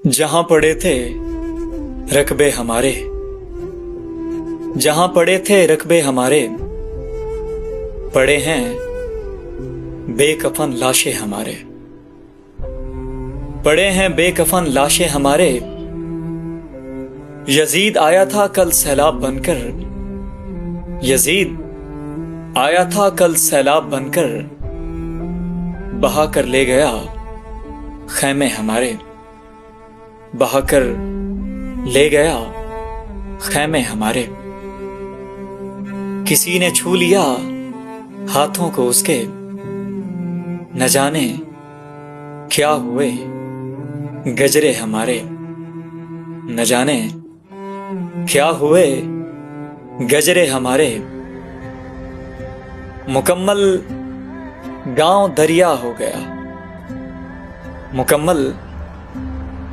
जहां पड़े थे रकबे हमारे, जहां पड़े थे रकबे हमारे, पड़े हैं बेकफन लाशें हमारे, पड़े हैं बेकफन लाशें हमारे। यजीद आया था कल सैलाब बनकर, यजीद आया था कल सैलाब बनकर, बहा कर ले गया खैमे हमारे, बहा कर ले गया खैमे हमारे। किसी ने छू लिया हाथों को उसके, न जाने क्या हुए गजरे हमारे, न जाने क्या हुए गजरे हमारे। मुकम्मल गांव दरिया हो गया, मुकम्मल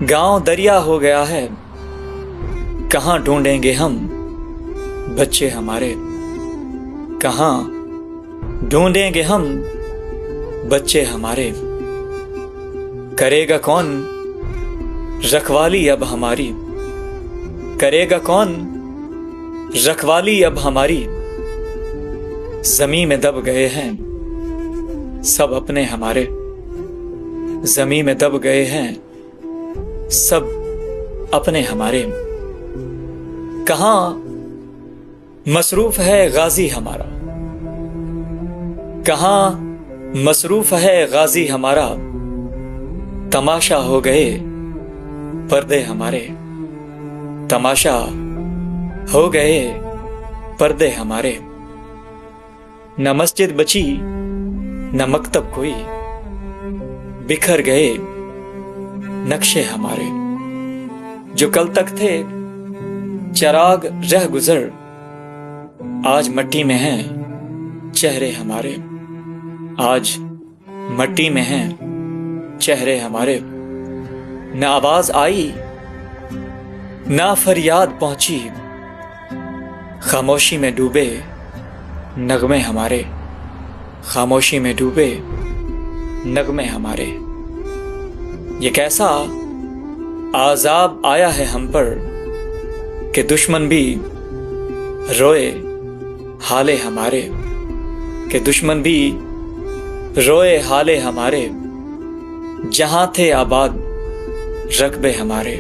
गांव दरिया हो गया है। कहां ढूंढेंगे हम बच्चे हमारे, कहां ढूंढेंगे हम बच्चे हमारे। करेगा कौन रखवाली अब हमारी, करेगा कौन रखवाली अब हमारी। जमीन में दब गए हैं सब अपने हमारे, जमीन में दब गए हैं सब अपने हमारे। कहां मसरूफ है गाजी हमारा, कहां मसरूफ है गाजी हमारा। तमाशा हो गए पर्दे हमारे, तमाशा हो गए पर्दे हमारे। न मस्जिद बची न मकतब कोई, बिखर गए नक्शे हमारे। जो कल तक थे चराग रह गुजर, आज मट्टी में हैं चेहरे हमारे, आज मट्टी में हैं चेहरे हमारे। न आवाज आई ना फरियाद पहुंची, खामोशी में डूबे नगमे हमारे, खामोशी में डूबे नगमे हमारे। ये कैसा आजाब आया है हम पर कि दुश्मन भी रोए हाले हमारे, कि दुश्मन भी रोए हाले हमारे। जहां थे आबाद रकबे हमारे,